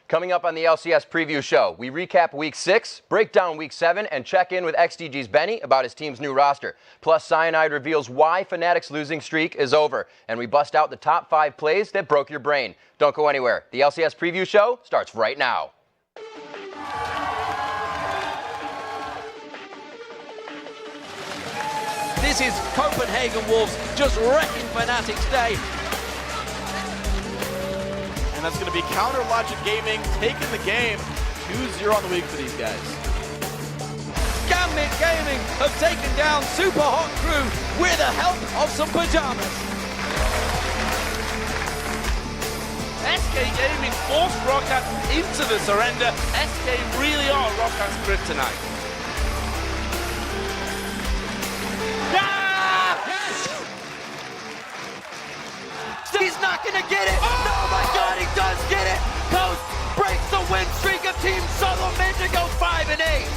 Coming up on the LCS preview show, we recap Week 6, break down Week 7, and check in with XDG's Benny about his team's new roster. Plus, Cyanide reveals why Fnatic's losing streak is over, and we bust out the top 5 plays that broke your brain. Don't go anywhere. The LCS preview show starts right now. This is Copenhagen Wolves just wrecking Fnatic's day. And that's going to be Counter Logic Gaming taking the game 2-0 on the week for these guys. Gambit Gaming have taken down Super Hot Crew with the help of some pajamas. SK Gaming forced Roccat into the surrender. SK really are Rockat's kryptonite. He's not going to get it. Oh my God, he does get it. Coast breaks the win streak of Team Solo Mid to go 5-8.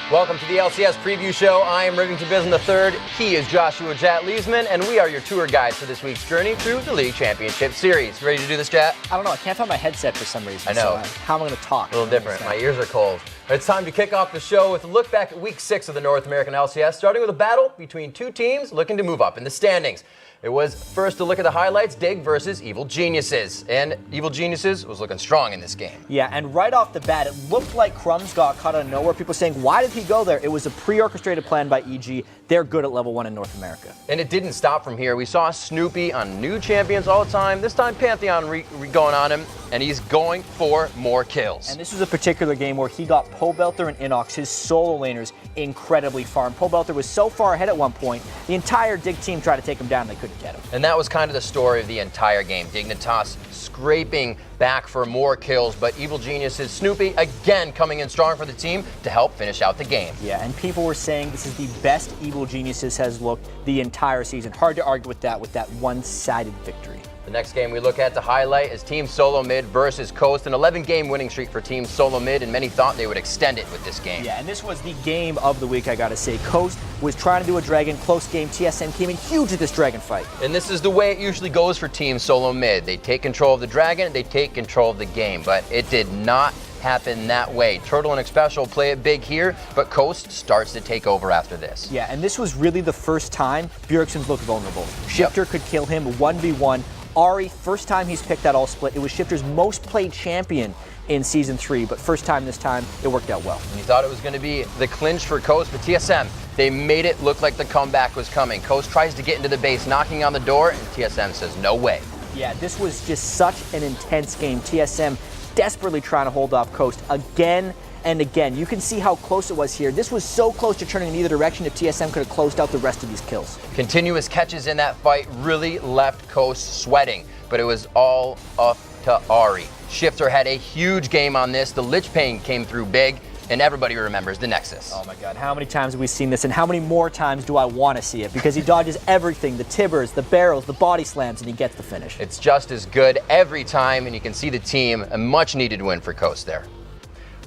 Welcome to the LCS preview show. I am Rivington Bism III. He is Joshua Jat Leesman, and we are your tour guides for this week's journey through the League Championship Series. Ready to do this, Jat? I don't know. I can't find my headset for some reason. I know. So how am I going to talk? A little different. My ears are cold. It's time to kick off the show with a look back at Week 6 of the North American LCS, starting with a battle between two teams looking to move up in the standings. It was first to look at the highlights, Dig versus Evil Geniuses. And Evil Geniuses was looking strong in this game. Yeah, and right off the bat, it looked like Crumbs got caught out of nowhere. People saying, why did he go there? It was a pre-orchestrated plan by EG. They're good at level 1 in North America. And it didn't stop from here. We saw Snoopy on new champions all the time. This time, Pantheon going on him, and he's going for more kills. And this was a particular game where he got Pobelter and Inox, his solo laners, incredibly far. And Pobelter was so far ahead at one point, the entire Dig team tried to take him down, and they couldn't get him. And that was kind of the story of the entire game. Dignitas scraping back for more kills, but Evil Geniuses, Snoopy again coming in strong for the team to help finish out the game. Yeah, and people were saying this is the best Evil Geniuses has looked the entire season. Hard to argue with that one-sided victory. The next game we look at to highlight is Team Solo Mid versus Coast, an 11-game winning streak for Team Solo Mid, and many thought they would extend it with this game. Yeah, and this was the game of the week, I gotta say. Coast was trying to do a dragon, close game. TSM came in huge at this dragon fight. And this is the way it usually goes for Team Solo Mid. They take control of the dragon, they take control of the game, but it did not happen that way. Turtle and Xpecial play it big here, but Coast starts to take over after this. Yeah, and this was really the first time Bjergsen's looked vulnerable. Shifter could kill him 1v1. Ari, first time he's picked that all split. It was Shifter's most played champion in Season 3, but first time this time, it worked out well. And you thought it was going to be the clinch for Coast, but TSM, they made it look like the comeback was coming. Coast tries to get into the base, knocking on the door, and TSM says, no way. Yeah, this was just such an intense game. TSM desperately trying to hold off Coast again and again. You can see how close it was here. This was so close to turning in either direction if TSM could have closed out the rest of these kills. Continuous catches in that fight really left Coast sweating, but it was all up to Ari. Shifter had a huge game on this. The Lich Pain came through big, and everybody remembers the Nexus. Oh my God, how many times have we seen this, and how many more times do I want to see it? Because he dodges everything, the tibbers, the barrels, the body slams, and he gets the finish. It's just as good every time, and you can see the team, a much needed win for Coast there.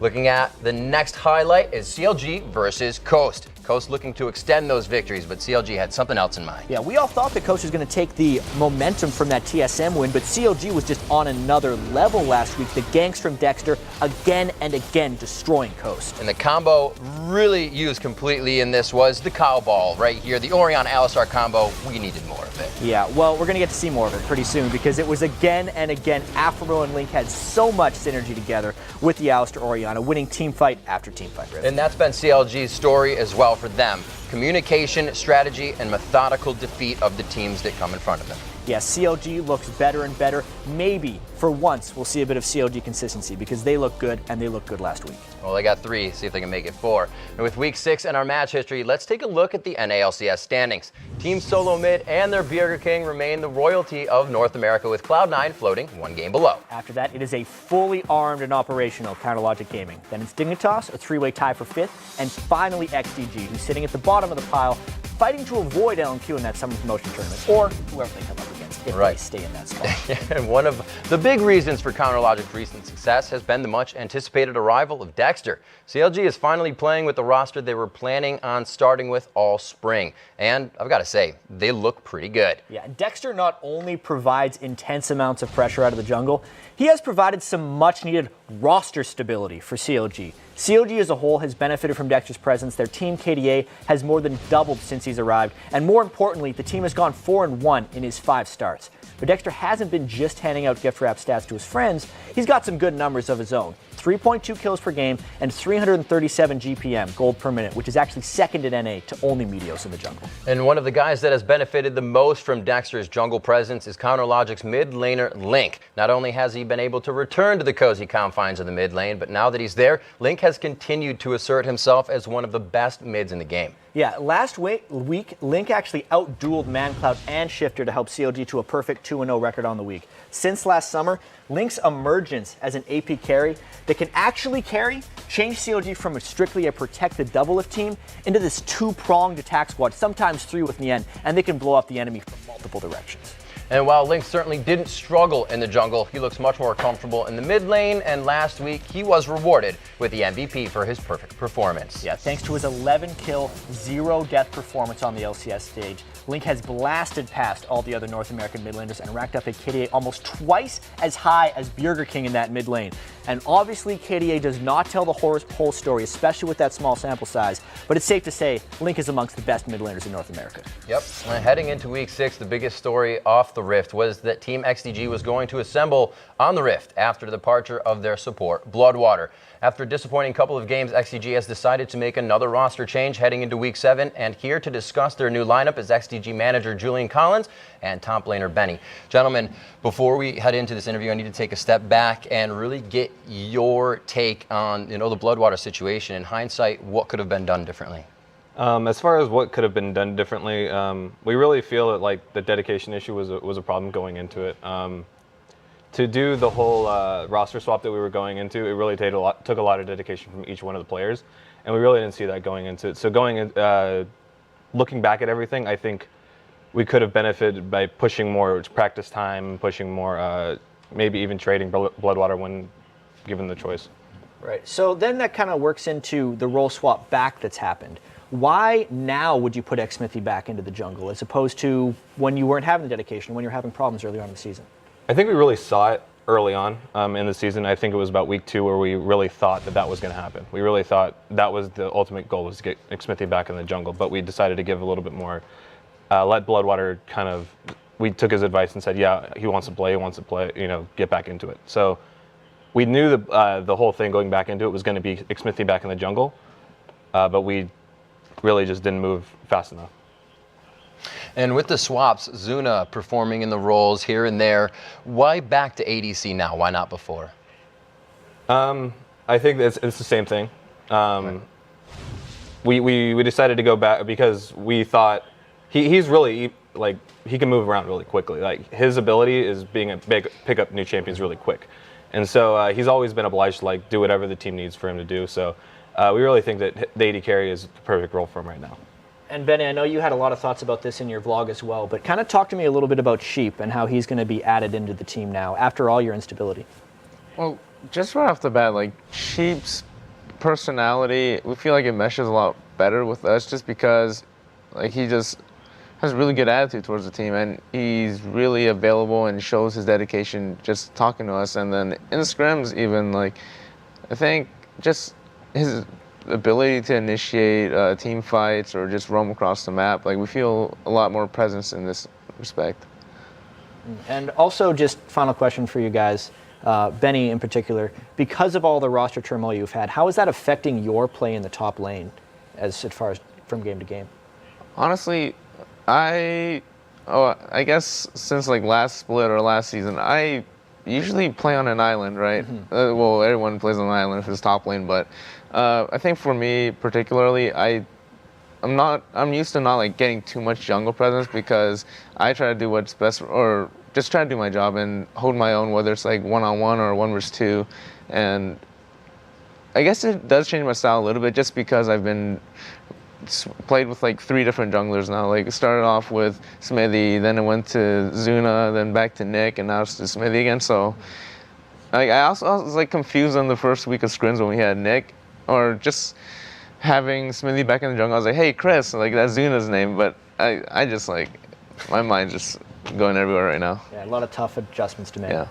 Looking at the next highlight is CLG versus Coast. Coast looking to extend those victories, but CLG had something else in mind. Yeah, we all thought that Coast was going to take the momentum from that TSM win, but CLG was just on another level last week. The ganks from Dexter again and again destroying Coast. And the combo really used completely in this was the cow ball right here. The Orion Alistar combo, we needed more of it. Yeah, well, we're going to get to see more of it pretty soon because it was again and again. Afro and Link had so much synergy together with the Alistar Oriana, winning team fight after team fight. And that's been CLG's story as well for them. Communication, strategy, and methodical defeat of the teams that come in front of them. Yeah, CLG looks better and better. Maybe, for once, we'll see a bit of CLG consistency because they look good, and they looked good last week. Well, they got 3. See if they can make it 4. And with Week 6 and our match history, let's take a look at the NALCS standings. Team Solo Mid and their Burger King remain the royalty of North America, with Cloud9 floating 1 game below. After that, it is a fully armed and operational Counter Logic Gaming. Then it's Dignitas, a 3-way tie for 5th, and finally XDG, who's sitting at the bottom of the pile, fighting to avoid LNQ in that summer promotion tournament, or whoever they come up against. if Right. they stay in that spot. And one of the big reasons for CounterLogic's recent success has been the much anticipated arrival of Dexter. CLG is finally playing with the roster they were planning on starting with all spring. And I've got to say, they look pretty good. Yeah, Dexter not only provides intense amounts of pressure out of the jungle, he has provided some much-needed roster stability for CLG. CLG as a whole has benefited from Dexter's presence. Their team KDA has more than doubled since he's arrived. And more importantly, the team has gone 4-1 in his 5 starts. But Dexter hasn't been just handing out gift wrap stats to his friends. He's got some good numbers of his own. 3.2 kills per game and 337 GPM, gold per minute, which is actually second in NA to only Meteos in the jungle. And one of the guys that has benefited the most from Dexter's jungle presence is CounterLogic's mid laner, Link. Not only has he been able to return to the cozy confines of the mid lane, but now that he's there, Link has continued to assert himself as one of the best mids in the game. Yeah, last week, Link actually outdueled ManCloud and Shifter to help CLG to a perfect 2-0 record on the week. Since last summer, Link's emergence as an AP carry that can actually carry changed CLG from strictly a protected double-lift team into this 2-pronged attack squad, sometimes 3 with Nien, and they can blow up the enemy from multiple directions. And while Link certainly didn't struggle in the jungle, he looks much more comfortable in the mid lane, and last week he was rewarded with the MVP for his perfect performance. Yeah, thanks to his 11-kill, 0-death performance on the LCS stage, Link has blasted past all the other North American mid laners and racked up a KDA almost twice as high as Burger King in that mid lane. And obviously KDA does not tell the whole story, especially with that small sample size, but it's safe to say Link is amongst the best mid laners in North America. Yep, and heading into week 6, the biggest story off the Rift was that Team XDG was going to assemble on the Rift after the departure of their support, Bloodwater. After a disappointing couple of games, XDG has decided to make another roster change heading into week 7, and here to discuss their new lineup is XDG manager Julian Collins and top laner Benny. Gentlemen, before we head into this interview, I need to take a step back and really get your take on, the Bloodwater situation. In hindsight, what could have been done differently? As far as what could have been done differently, we really feel that the dedication issue was a problem going into it. To do the whole roster swap that we were going into, it really took a lot of dedication from each one of the players, and we really didn't see that going into it. So looking back at everything, I think we could have benefited by pushing more practice time, pushing more, maybe even trading Bloodwater when given the choice. Right. So then that kind of works into the role swap back that's happened. Why now would you put Xmithy back into the jungle as opposed to when you weren't having the dedication, when you were having problems early on in the season? I think we really saw it early on in the season. I think it was about week 2 where we really thought that was going to happen. We really thought that was the ultimate goal, was to get Xmithy back in the jungle, but we decided to give a little bit more, let Bloodwater we took his advice and said, yeah, he wants to play, get back into it. So we knew the whole thing going back into it was going to be Xmithy back in the jungle, but we really just didn't move fast enough. And with the swaps, Zuna performing in the roles here and there, why back to ADC now? Why not before? I think it's the same thing. Right. We decided to go back because we thought he's really he can move around really quickly. His ability is pick up new champions really quick, and so he's always been obliged to do whatever the team needs for him to do. So we really think that the AD carry is the perfect role for him right now. And Benny, I know you had a lot of thoughts about this in your vlog as well, but kind of talk to me a little bit about Sheep and how he's going to be added into the team now after all your instability. Well, just right off the bat, Sheep's personality, we feel like it meshes a lot better with us just because he just has a really good attitude towards the team, and he's really available and shows his dedication just talking to us. And then in the scrims even, I think just his ability to initiate team fights or just roam across the map, we feel a lot more presence in this respect. And also, just final question for you guys, Benny in particular, because of all the roster turmoil you've had, how is that affecting your play in the top lane as far as from game to game? Honestly, I guess since last split or last season, I usually play on an island, right? Mm-hmm. Well, everyone plays on an island if it's top lane, but I think for me particularly, I'm used to not getting too much jungle presence because I try to do what's best, or just try to do my job and hold my own, whether it's 1-on-1 or 1 versus 2. And I guess it does change my style a little bit just because I've been played with like 3 different junglers now. Like it started off with Smithy, then it went to Zuna, then back to Nick, and now it's to Smithy again. So like I was like confused on the first week of scrims when we had Nick, or just having Smithy back in the jungle. I was like, hey Chris, like that's Zuna's name, but I just like my mind's just going everywhere right now. Yeah, a lot of tough adjustments to make. Yeah.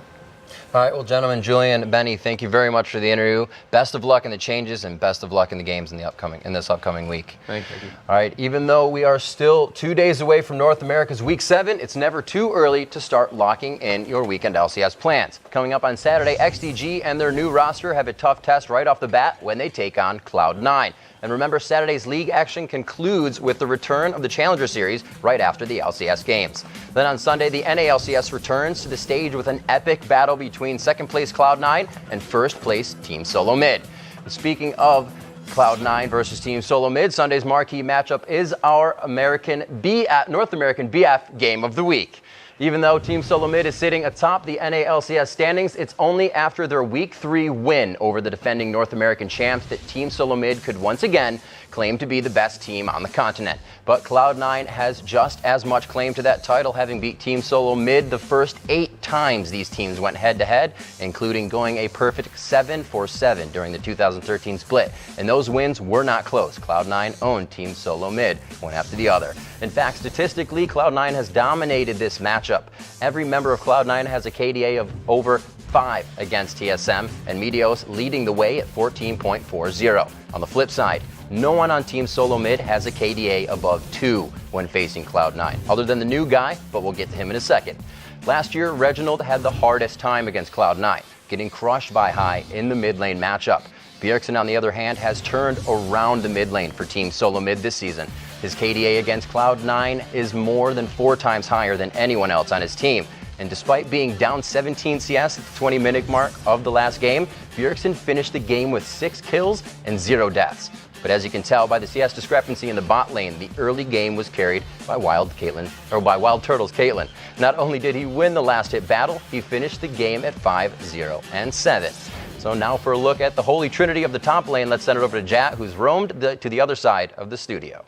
All right, well, gentlemen, Julian, Benny, thank you very much for the interview. Best of luck in the changes and best of luck in the games in this upcoming week. Thank you. All right, even though we are still 2 days away from North America's Week 7, it's never too early to start locking in your weekend LCS plans. Coming up on Saturday, XDG and their new roster have a tough test right off the bat when they take on Cloud9. And remember, Saturday's league action concludes with the return of the Challenger Series right after the LCS games. Then on Sunday, the NALCS returns to the stage with an epic battle between second-place Cloud9 and first-place Team Solo Mid. Speaking of Cloud9 versus Team Solo Mid, Sunday's marquee matchup is our North American BF Game of the Week. Even though Team Solo Mid is sitting atop the NALCS standings, it's only after their Week 3 win over the defending North American champs that Team Solo Mid could once again claim to be the best team on the continent. But Cloud9 has just as much claim to that title, having beat Team Solo Mid the first 8 times these teams went head-to-head, including going a perfect 7-for-7 during the 2013 split. And those wins were not close. Cloud9 owned Team Solo Mid, one after the other. In fact, statistically, Cloud9 has dominated this matchup. Every member of Cloud9 has a KDA of over 5 against TSM, and Meteos leading the way at 14.40. On the flip side, no one on Team Solo Mid has a KDA above 2 when facing Cloud9, other than the new guy, but we'll get to him in a second. Last year, Reginald had the hardest time against Cloud9, getting crushed by High in the mid lane matchup. Bjergsen, on the other hand, has turned around the mid lane for Team Solo Mid this season. His KDA against Cloud9 is more than 4 times higher than anyone else on his team. And despite being down 17 CS at the 20-minute mark of the last game, Bjergsen finished the game with 6 kills and 0 deaths. But as you can tell by the CS discrepancy in the bot lane, the early game was carried by Wild Turtle's Caitlyn. Not only did he win the last hit battle, he finished the game at 5-0-7. So now for a look at the holy trinity of the top lane, let's send it over to Jat, who's roamed to the other side of the studio.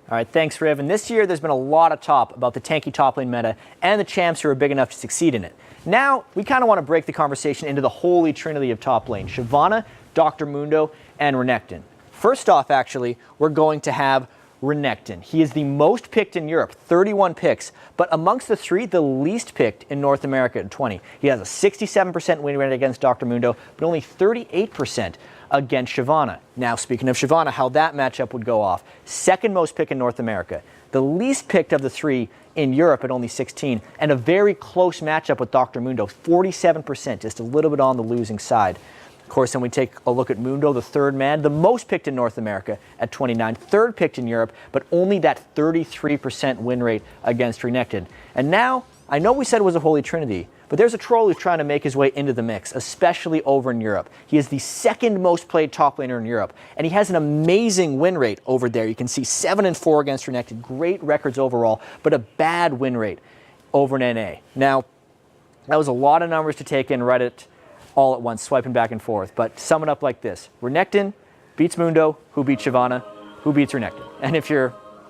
All right, thanks, Riv. And this year, there's been a lot of talk about the tanky top lane meta and the champs who are big enough to succeed in it. Now, we kind of want to break the conversation into the holy trinity of top lane: Shyvana, Dr. Mundo, and Renekton. First off, actually, we're going to have Renekton. He is the most picked in Europe, 31 picks, but amongst the 3, the least picked in North America at 20. He has a 67% win rate against Dr. Mundo, but only 38% against Shyvana. Now, speaking of Shyvana, how that matchup would go off. Second most pick in North America, the least picked of the 3 in Europe at only 16, and a very close matchup with Dr. Mundo, 47%, just a little bit on the losing side. Of course, then we take a look at Mundo, the third man, the most picked in North America at 29, third picked in Europe, but only that 33% win rate against Renekton. And now, I know we said it was a holy trinity, but there's a troll who's trying to make his way into the mix, especially over in Europe. He is the second most played top laner in Europe, and he has an amazing win rate over there. You can see 7-4 against Renekton, great records overall, but a bad win rate over in NA. Now, that was a lot of numbers to take in right at all at once, swiping back and forth. But sum it up like this: Renekton beats Mundo, who beats Shyvana, who beats Renekton. And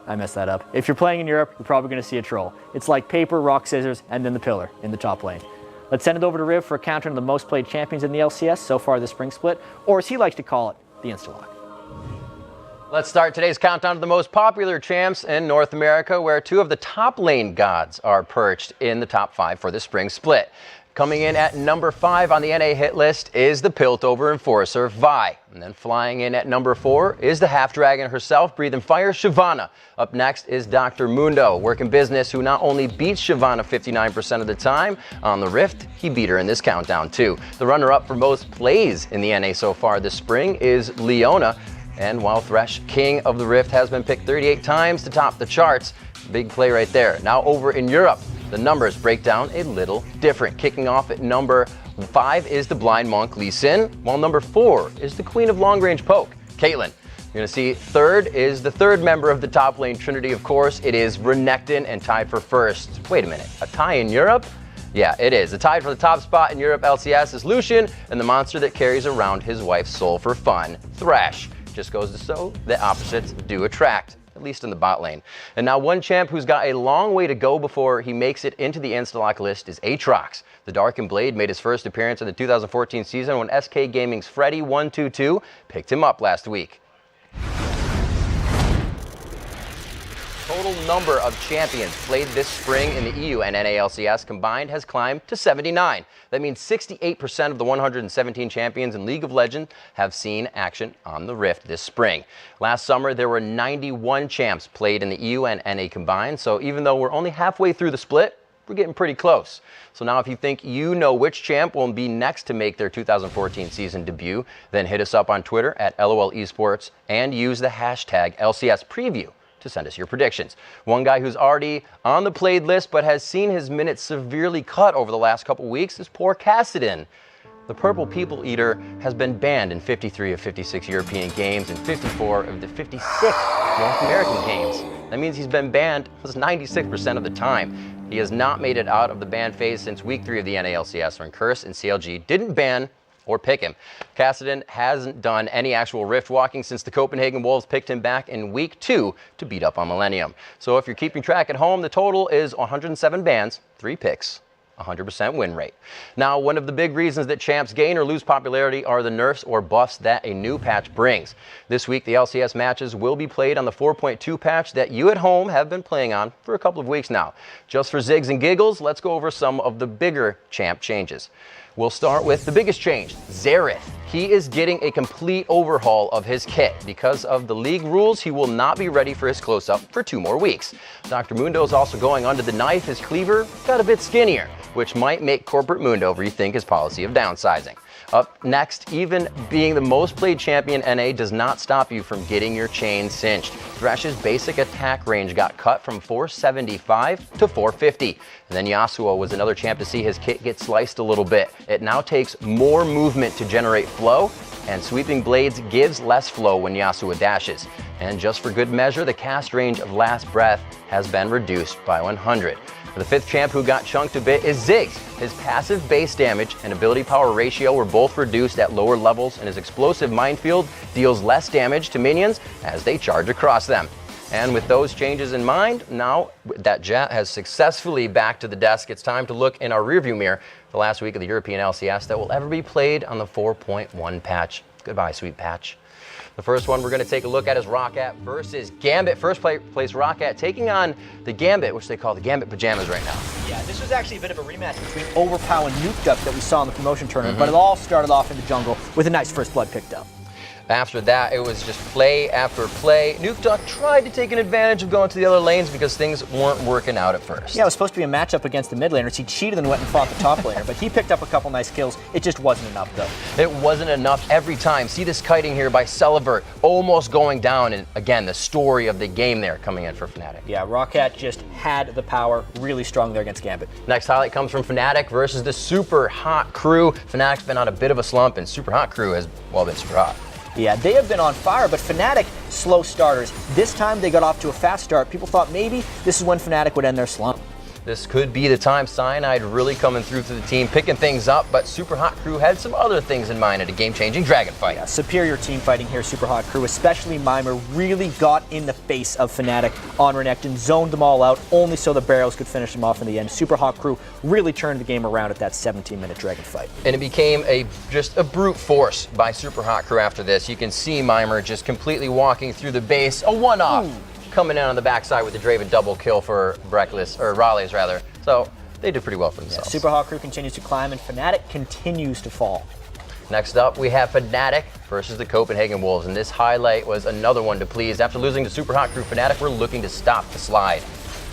I messed that up. If you're playing in Europe, you're probably going to see a troll. It's like paper, rock, scissors, and then the pillar in the top lane. Let's send it over to Riv for a counter on the most played champions in the LCS so far this spring split, or as he likes to call it, the Instalock. Let's start today's countdown to the most popular champs in North America, where 2 of the top lane gods are perched in the top 5 for the spring split. Coming in at number 5 on the NA hit list is the Piltover Enforcer, Vi. And then flying in at number 4 is the half-dragon herself, breathing fire, Shyvana. Up next is Dr. Mundo, working business, who not only beats Shyvana 59% of the time on the Rift, he beat her in this countdown too. The runner-up for most plays in the NA so far this spring is Leona. And while Thresh, king of the Rift, has been picked 38 times to top the charts, big play right there. Now over in Europe, the numbers break down a little different. Kicking off at number 5 is the Blind Monk Lee Sin, while number 4 is the Queen of Long Range Poke, Caitlyn. You're going to see third is the third member of the top lane trinity, of course. It is Renekton, and tied for first. Wait a minute, a tie in Europe? Yeah, it is. The tied for the top spot in Europe LCS is Lucian, and the monster that carries around his wife's soul for fun, Thresh. Just goes to show that opposites do attract, at least in the bot lane. And now one champ who's got a long way to go before he makes it into the Instalock list is Aatrox. The Darkened Blade made his first appearance in the 2014 season when SK Gaming's Freddy122 picked him up last week. Total number of champions played this spring in the EU and NA LCS combined has climbed to 79. That means 68% of the 117 champions in League of Legends have seen action on the Rift this spring. Last summer, there were 91 champs played in the EU and NA combined, so even though we're only halfway through the split, we're getting pretty close. So now if you think you know which champ will be next to make their 2014 season debut, then hit us up on Twitter at LOL Esports and use the hashtag LCS Preview to send us your predictions. One guy who's already on the played list but has seen his minutes severely cut over the last couple weeks is poor Kassadin. The Purple People Eater has been banned in 53 of 56 European games and 54 of the 56 North American games. That means he's been banned 96% of the time. He has not made it out of the ban phase since week 3 of the NALCS when Curse and CLG didn't ban or pick him. Kassadin hasn't done any actual Rift walking since the Copenhagen Wolves picked him back in week 2 to beat up on Millennium. So if you're keeping track at home, the total is 107 bans, 3 picks, 100% win rate. Now, one of the big reasons that champs gain or lose popularity are the nerfs or buffs that a new patch brings. This week, the LCS matches will be played on the 4.2 patch that you at home have been playing on for a couple of weeks now. Just for zigs and giggles, let's go over some of the bigger champ changes. We'll start with the biggest change, Xerath. He is getting a complete overhaul of his kit. Because of the league rules, he will not be ready for his close-up for 2 more weeks. Dr. Mundo is also going under the knife. His cleaver got a bit skinnier, which might make Corporate Mundo rethink his policy of downsizing. Up next, even being the most played champion NA does not stop you from getting your chain cinched. Thresh's basic attack range got cut from 475 to 450. And then Yasuo was another champ to see his kit get sliced a little bit. It now takes more movement to generate flow, and Sweeping Blades gives less flow when Yasuo dashes. And just for good measure, the cast range of Last Breath has been reduced by 100. The 5th champ who got chunked a bit is Ziggs. His passive base damage and ability power ratio were both reduced at lower levels, and his explosive minefield deals less damage to minions as they charge across them. And with those changes in mind, now that Jat has successfully back to the desk, it's time to look in our rearview mirror the last week of the European LCS that will ever be played on the 4.1 patch. Goodbye, sweet patch. The first one we're going to take a look at is Roccat versus Gambit. First place Roccat taking on the Gambit, which they call the Gambit Pajamas right now. Yeah, this was actually a bit of a rematch between Overpow and Nuked Up that we saw in the promotion tournament, but it all started off in the jungle with a nice first blood picked up. After that, it was just play after play. Nuke Duck tried to take an advantage of going to the other lanes because things weren't working out at first. Yeah, it was supposed to be a matchup against the mid laners. He cheated and went and fought the top laner, but he picked up a couple nice kills. It just wasn't enough, though. It wasn't enough every time. See this kiting here by Celibert, almost going down. And again, the story of the game there coming in for Fnatic. Yeah, Roccat just had the power, really strong there against Gambit. Next highlight comes from Fnatic versus the Super Hot Crew. Fnatic's been on a bit of a slump, and Super Hot Crew has, well, been super hot. Yeah, they have been on fire, but Fnatic, slow starters. This time they got off to a fast start. People thought maybe this is when Fnatic would end their slump. This could be the time. Cyanide really coming through to the team, picking things up, but Super Hot Crew had some other things in mind at a game-changing dragon fight. Yeah, superior team fighting here, Super Hot Crew, especially Mimer, really got in the face of Fnatic on Renekton, zoned them all out, only so the barrels could finish them off in the end. Super Hot Crew really turned the game around at that 17-minute dragon fight. And it became just a brute force by Super Hot Crew after this. You can see Mimer just completely walking through the base, a one-off. Coming in on the backside with the Draven double kill for Raleigh rather. So they did pretty well for themselves. Yeah, Super Hot Crew continues to climb and Fnatic continues to fall. Next up, we have Fnatic versus the Copenhagen Wolves, and this highlight was another one to please. After losing to Super Hot Crew, Fnatic were looking to stop the slide.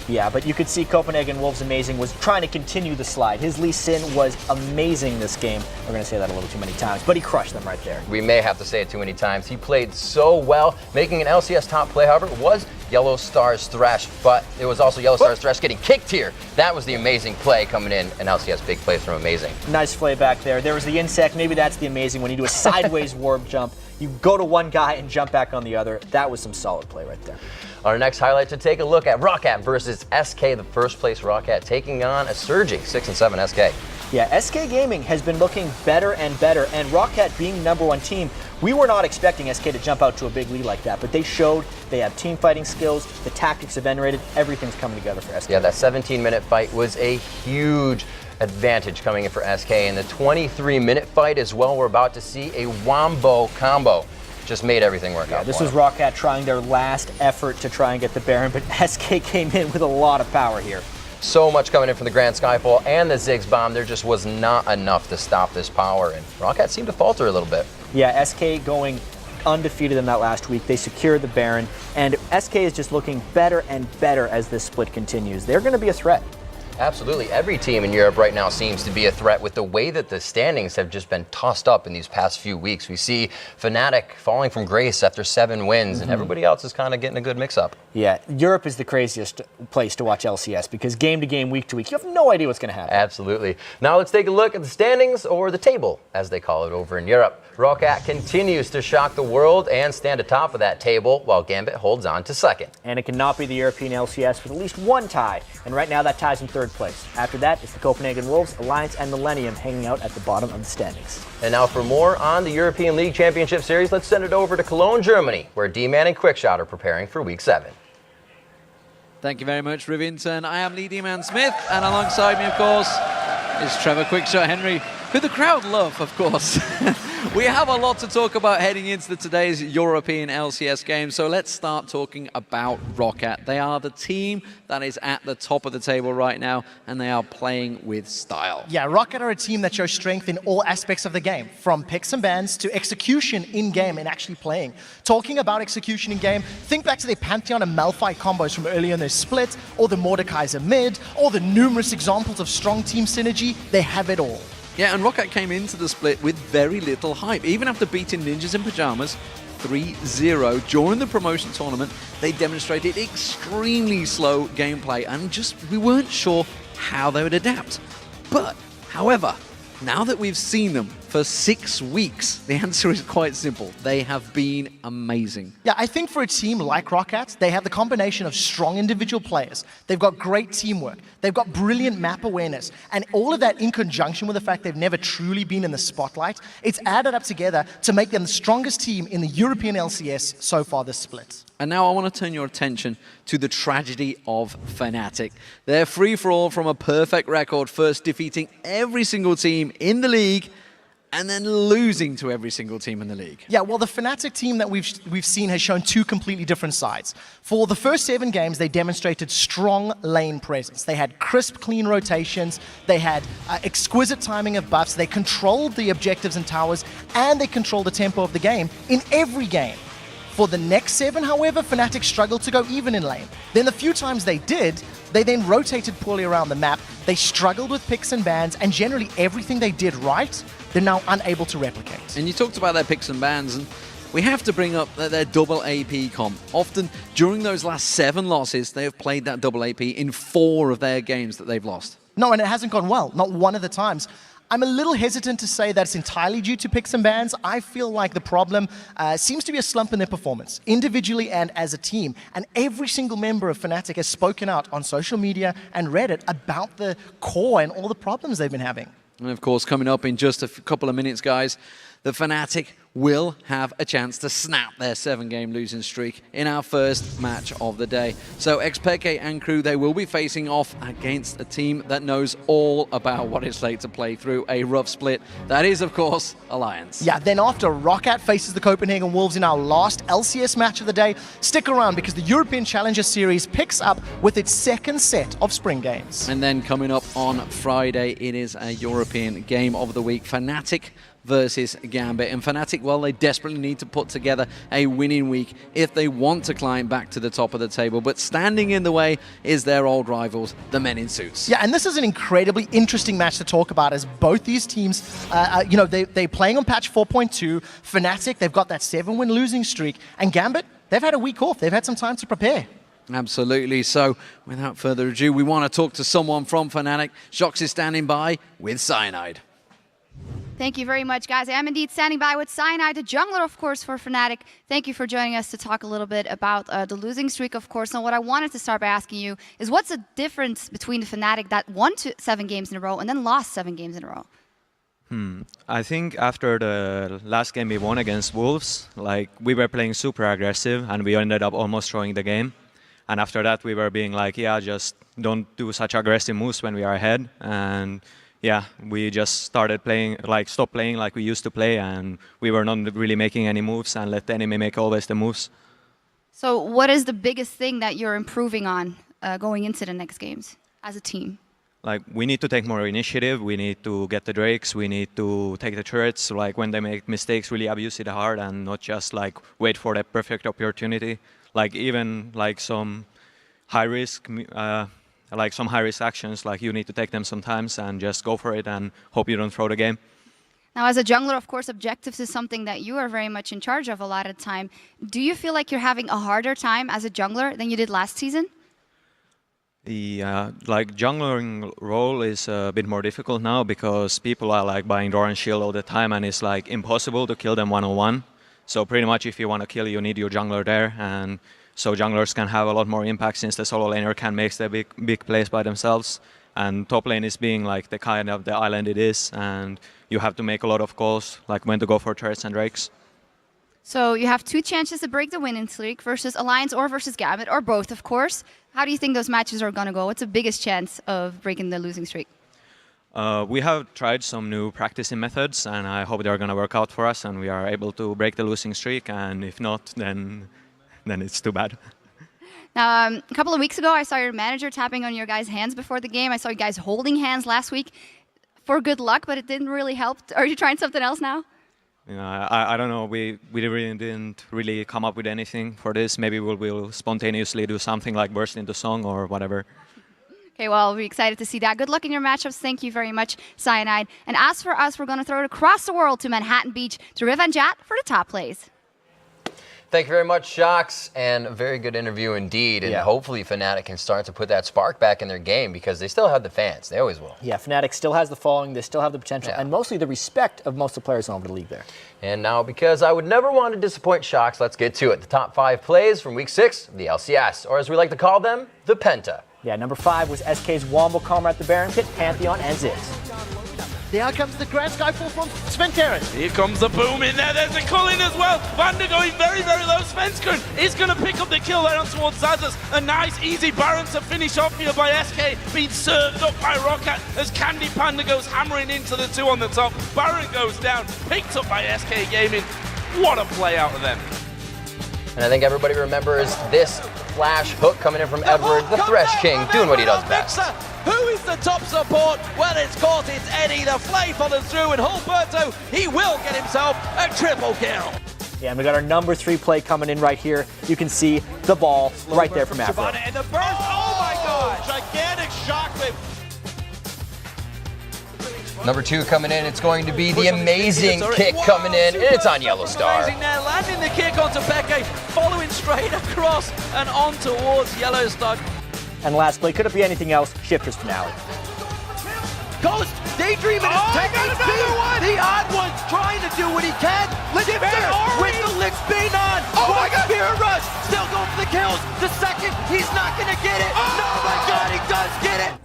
Yeah, but you could see Copenhagen Wolves Amazing was trying to continue the slide. His Lee Sin was amazing this game. We're going to say that a little too many times, but he crushed them right there. We may have to say it too many times. He played so well. Making an LCS top play, however, was Yellow Star's Thresh, but it was also Yellow Star's Thresh getting kicked here. That was the amazing play coming in, and LCS big plays from Amazing. Nice play back there. There was the insect. Maybe that's the Amazing when you do a sideways warp jump. You go to one guy and jump back on the other. That was some solid play right there. Our next highlight to take a look at Roccat versus SK, the first place Roccat taking on a surging 6-7 SK. Yeah, SK Gaming has been looking better and better, and Roccat being the #1 team, we were not expecting SK to jump out to a big lead like that, but they showed they have team fighting skills, the tactics have been rated, everything's coming together for SK. Yeah, that 17-minute fight was a huge advantage coming in for SK, and the 23-minute fight as well, we're about to see a wombo combo. Just made everything work out. This was Roccat trying their last effort to try and get the Baron, but SK came in with a lot of power here. So much coming in from the Grand Skyfall and the Ziggs bomb. There just was not enough to stop this power, and Roccat seemed to falter a little bit. Yeah, SK going undefeated in that last week. They secured the Baron, and SK is just looking better and better as this split continues. They're going to be a threat. Absolutely. Every team in Europe right now seems to be a threat with the way that the standings have just been tossed up in these past few weeks. We see Fnatic falling from grace after 7 wins, and everybody else is kind of getting a good mix-up. Yeah, Europe is the craziest place to watch LCS because game to game, week to week, you have no idea what's going to happen. Absolutely. Now let's take a look at the standings, or the table, as they call it over in Europe. Roccat continues to shock the world and stand atop of that table, while Gambit holds on to second. And it cannot be the European LCS with at least one tie, and right now that tie's in third place. After that, it's the Copenhagen Wolves, Alliance, and Millennium hanging out at the bottom of the standings. And now for more on the European League Championship Series, let's send it over to Cologne, Germany, where D-Man and Quickshot are preparing for Week 7. Thank you very much, Rivington. I am Lee D-Man Smith, and alongside me, of course, is Trevor Quickshot Henry, who the crowd love, of course. We have a lot to talk about heading into today's European LCS game, so let's start talking about Roccat. They are the team that is at the top of the table right now, and they are playing with style. Yeah, Roccat are a team that shows strength in all aspects of the game, from picks and bans to execution in-game and actually playing. Talking about execution in-game, think back to their Pantheon and Malphite combos from earlier in their split, or the Mordekaiser mid, or the numerous examples of strong team synergy. They have it all. Yeah, and Roccat came into the split with very little hype. Even after beating Ninjas in Pyjamas 3-0 during the promotion tournament, they demonstrated extremely slow gameplay, and we weren't sure how they would adapt. But, however, now that we've seen them for 6 weeks, the answer is quite simple. They have been amazing. Yeah, I think for a team like Roccat, they have the combination of strong individual players. They've got great teamwork. They've got brilliant map awareness. And all of that in conjunction with the fact they've never truly been in the spotlight, it's added up together to make them the strongest team in the European LCS so far this split. And now I want to turn your attention to the tragedy of Fnatic. They're free-for-all from a perfect record, first defeating every single team in the league, and then losing to every single team in the league. Yeah, well, the Fnatic team that we've seen has shown 2 completely different sides. For the first 7 games, they demonstrated strong lane presence. They had crisp, clean rotations. They had exquisite timing of buffs. They controlled the objectives and towers, and they controlled the tempo of the game in every game. For the next 7, however, Fnatic struggled to go even in lane. Then the few times they did, they then rotated poorly around the map. They struggled with picks and bans, and generally everything they did right, they're now unable to replicate. And you talked about their picks and bans, and we have to bring up their double AP comp. Often, during those last 7 losses, they have played that double AP in 4 of their games that they've lost. No, and it hasn't gone well, not one of the times. I'm a little hesitant to say that it's entirely due to picks and bans. I feel like the problem seems to be a slump in their performance, individually and as a team. And every single member of Fnatic has spoken out on social media and Reddit about the core and all the problems they've been having. And of course, coming up in just a couple of minutes, guys, the Fnatic will have a chance to snap their 7-game losing streak in our first match of the day. So Xpeke and crew, they will be facing off against a team that knows all about what it's like to play through a rough split. That is, of course, Alliance. Yeah, then after Roccat faces the Copenhagen Wolves in our last LCS match of the day, stick around because the European Challenger Series picks up with its 2nd set of spring games. And then coming up on Friday, it is a European game of the week. Fnatic versus Gambit. And Fnatic, well, they desperately need to put together a winning week if they want to climb back to the top of the table. But standing in the way is their old rivals, the Men in Suits. Yeah, and this is an incredibly interesting match to talk about as both these teams, they're playing on patch 4.2. Fnatic, they've got that 7-win losing streak. And Gambit, they've had a week off. They've had some time to prepare. Absolutely. So, without further ado, we want to talk to someone from Fnatic. Shox is standing by with Cyanide. Thank you very much, guys. I am indeed standing by with Cyanide, the jungler, of course, for Fnatic. Thank you for joining us to talk a little bit about the losing streak, of course. And what I wanted to start by asking you is what's the difference between the Fnatic that won 7 games in a row and then lost 7 games in a row? I think after the last game we won against Wolves, like we were playing super aggressive and we ended up almost throwing the game. And after that we were being like, yeah, just don't do such aggressive moves when we are ahead. And yeah, we just started playing, like stopped playing like we used to play, and we were not really making any moves and let the enemy make always the moves. So what is the biggest thing that you're improving on going into the next games as a team? Like we need to take more initiative, we need to get the drakes, we need to take the turrets, like when they make mistakes, really abuse it hard and not just like wait for the perfect opportunity. Like even like some high risk actions, like you need to take them sometimes and just go for it and hope you don't throw the game. Now, as a jungler, of course, objectives is something that you are very much in charge of a lot of the time. Do you feel like you're having a harder time as a jungler than you did last season? The like junglering role is a bit more difficult now because people are like buying Doran Shield all the time and it's like impossible to kill them one-on-one. So pretty much if you want to kill, you need your jungler there, and so junglers can have a lot more impact since the solo laner can make the big plays by themselves. And top lane is being like the kind of the island it is, and you have to make a lot of calls, like when to go for turrets and drakes. So you have 2 chances to break the winning streak versus Alliance or versus Gambit, or both, of course. How do you think those matches are going to go? What's the biggest chance of breaking the losing streak? We have tried some new practicing methods, and I hope they're going to work out for us, and we are able to break the losing streak. And if not, then it's too bad. Now, a couple of weeks ago, I saw your manager tapping on your guys' hands before the game. I saw you guys holding hands last week for good luck, but it didn't really help. Are you trying something else now? I don't know. We really didn't really come up with anything for this. Maybe we'll spontaneously do something like burst into song or whatever. Okay, well, we're excited to see that. Good luck in your matchups. Thank you very much, Cyanide. And as for us, we're going to throw it across the world to Manhattan Beach to Riv and Jat for the top plays. Thank you very much, Shocks, and a very good interview indeed. And hopefully Fnatic can start to put that spark back in their game because they still have the fans. They always will. Yeah, Fnatic still has the following, they still have the potential, and mostly the respect of most of the players all over the league there. And now, because I would never want to disappoint Shocks, let's get to it. The top 5 plays from Week 6 of the LCS, or as we like to call them, the Penta. Yeah, number 5 was SK's Wombo Comrade at the Baron Pit, Pantheon, and Ziggs. There comes the Grand Skyfall from Svenskeren. Here comes the boom in there. There's a call in as well. Vander going very, very low. Svenskeren is going to pick up the kill there on towards Zazas. A nice, easy Baron to finish off here by SK. Being served up by Roccat as Candy Panda goes hammering into the 2 on the top. Baron goes down, picked up by SK Gaming. What a play out of them. And I think everybody remembers this flash hook coming in from Edward, the Thresh King, doing what he does best. Who is the top support? Well, it's caught, it's Eddie. The flay follows through, and Hulberto, he will get himself a triple kill. Yeah, and we got our number 3 play coming in right here. You can see the ball right there from Afro. And the burst, oh my God! Gigantic shockwave. Number 2 coming in, it's going to be the amazing kick coming in, and it's on Yellow Star. Amazing there, landing the kick onto Peke, following straight across and on towards Yellow Star. And last play, could it be anything else? Shifter's finale. Ghost, daydreaming, taking speed. The odd one's trying to do what he can. Shifter with the lick spin on. Oh my God! Spirit rush, still going for the kills. The second, he's not gonna get it. Oh my God, he does get it.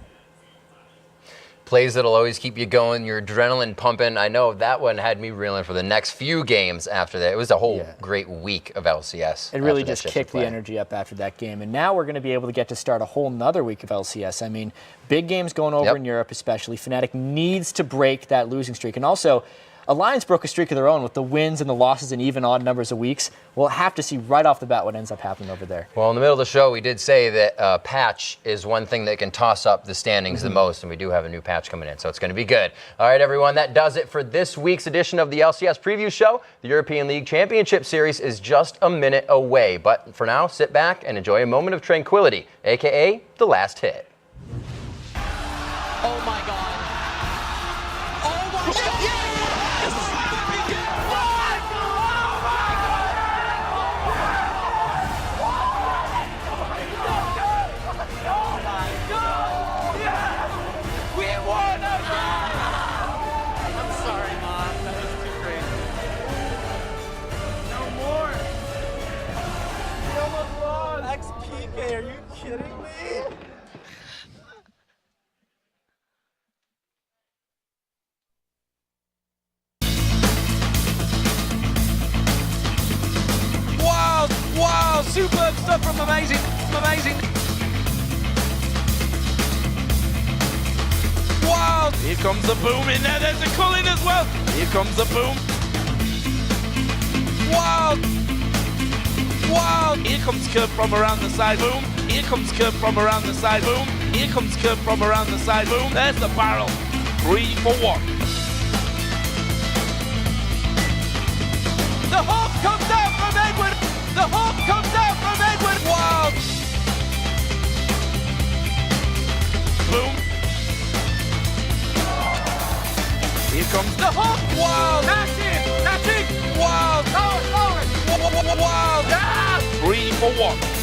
Plays that'll always keep you going, your adrenaline pumping. I know that one had me reeling for the next few games after that. It was a whole great week of LCS. It really just kicked the energy up after that game. And now we're going to be able to get to start a whole nother week of LCS. I mean, big games going over in Europe especially. Fnatic needs to break that losing streak. And also, Alliance broke a streak of their own with the wins and the losses in even odd numbers of weeks. We'll have to see right off the bat what ends up happening over there. Well, in the middle of the show, we did say that patch is one thing that can toss up the standings the most, and we do have a new patch coming in, so it's going to be good. All right, everyone, that does it for this week's edition of the LCS Preview Show. The European League Championship Series is just a minute away, but for now, sit back and enjoy a moment of tranquility, a.k.a. the last hit. Oh my God. Oh my God. Yes! Okay, are you kidding me? Wow, wow, superb stuff from Amazing. Wow, here comes the boom in there. There's a Cullen as well. Here comes the boom. Wow. Wow. Here comes Curve from around the side. Boom. Here comes Curve from around the side. Boom. Here comes Curve from around the side. Boom. There's the barrel. 3 for 1. The hop comes out from Edward. The hop comes out from Edward. Wow. Boom. Here comes the hop. Wow. That's it. Wow. Wow. 3 for 1.